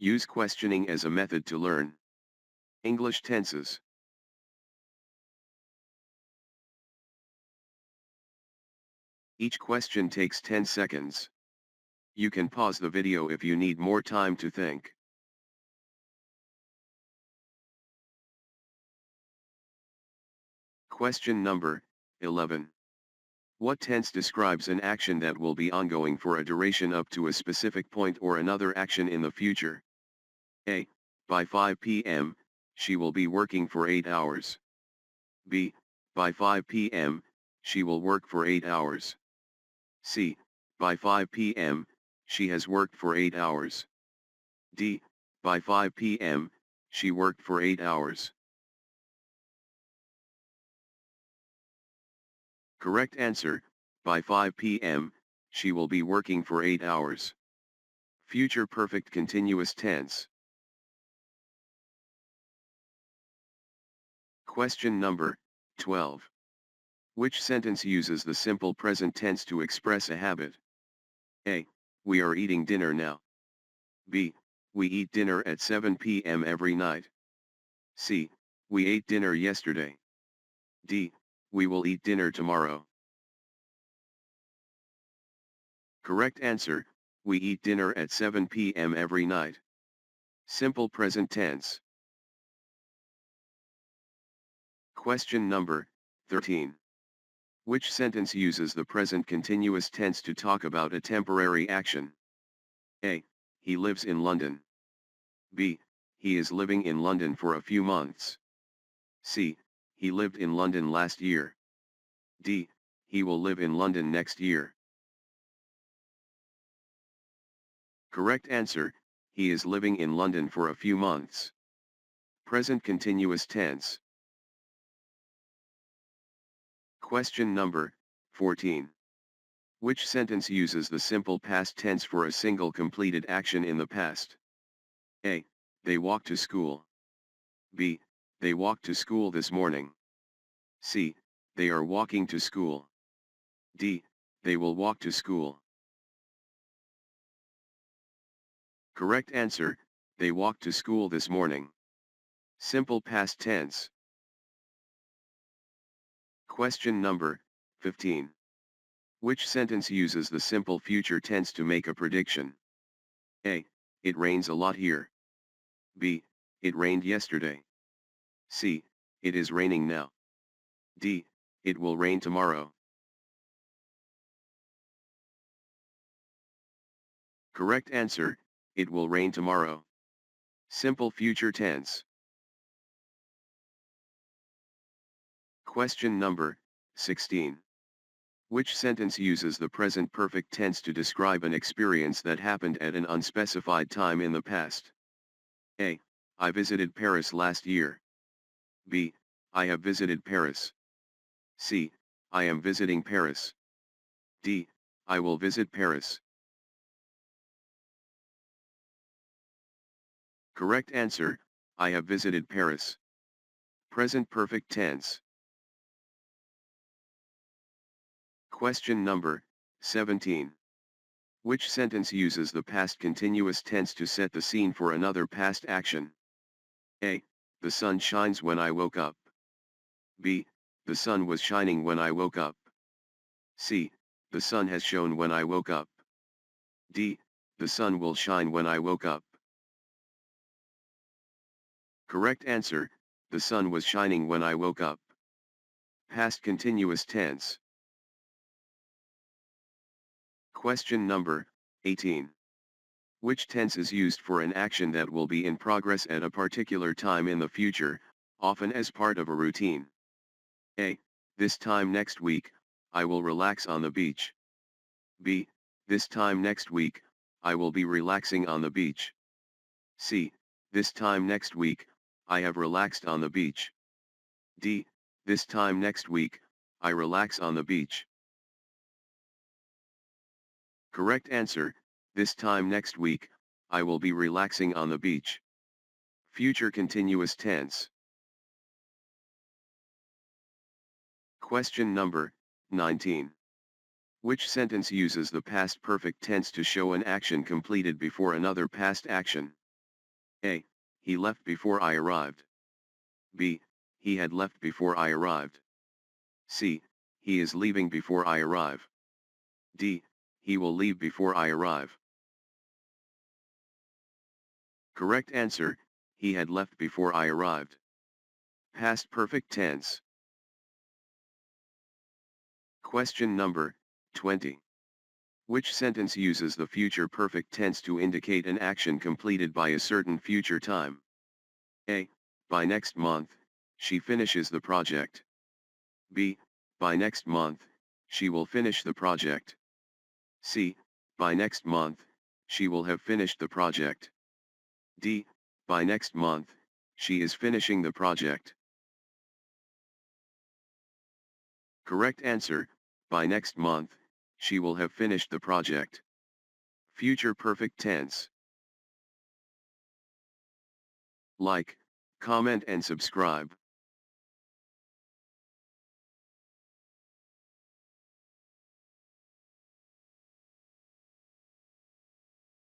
Use questioning as a method to learn English tenses. Each question takes 10 seconds. You can pause the video if you need more time to think. Question number 11. What tense describes an action that will be ongoing for a duration up to a specific point or another action in the future? A. By 5 p.m., she will be working for 8 hours. B. By 5 p.m., she will work for 8 hours. C. By 5 p.m., she has worked for 8 hours. D. By 5 p.m., she worked for 8 hours. Correct answer, by 5 p.m., she will be working for 8 hours. Future perfect continuous tense. Question number 12. Which sentence uses the simple present tense to express a habit? A. We are eating dinner now. B. We eat dinner at 7 p.m. every night. C. We ate dinner yesterday. D. We will eat dinner tomorrow. Correct answer, we eat dinner at 7 p.m. every night. Simple present tense. Question number 13. Which sentence uses the present continuous tense to talk about a temporary action? A. He lives in London. B. He is living in London for a few months. C. He lived in London last year. D. He will live in London next year. Correct answer, he is living in London for a few months. Present continuous tense. Question number 14. Which sentence uses the simple past tense for a single completed action in the past? A. They walked to school. B. They walked to school this morning. C. They are walking to school. D. They will walk to school. Correct answer, they walked to school this morning. Simple past tense. Question number 15. Which sentence uses the simple future tense to make a prediction? A. It rains a lot here. B. It rained yesterday. C. It is raining now. D. It will rain tomorrow. Correct answer, it will rain tomorrow. Simple future tense. Question number 16. Which sentence uses the present perfect tense to describe an experience that happened at an unspecified time in the past? A. I visited Paris last year. B. I have visited Paris. C. I am visiting Paris. D. I will visit Paris. Correct answer, I have visited Paris. Present perfect tense. Question number 17. Which sentence uses the past continuous tense to set the scene for another past action? A. The sun shines when I woke up. B. The sun was shining when I woke up. C. The sun has shone when I woke up. D. The sun will shine when I woke up. Correct answer, the sun was shining when I woke up. Past continuous tense. Question number 18. Which tense is used for an action that will be in progress at a particular time in the future, often as part of a routine? A. This time next week, I will relax on the beach. B. This time next week, I will be relaxing on the beach. C. This time next week, I have relaxed on the beach. D. This time next week, I relax on the beach. Correct answer, this time next week, I will be relaxing on the beach. Future continuous tense. Question number 19. Which sentence uses the past perfect tense to show an action completed before another past action? A. He left before I arrived. B. He had left before I arrived. C. He is leaving before I arrive. D. He will leave before I arrive. Correct answer, he had left before I arrived. Past perfect tense. Question number 20. Which sentence uses the future perfect tense to indicate an action completed by a certain future time? A. By next month, she finishes the project. B. By next month, she will finish the project. C. By next month, she will have finished the project. D. By next month, she is finishing the project. Correct answer, by next month, she will have finished the project. Future perfect tense. Like, comment and subscribe.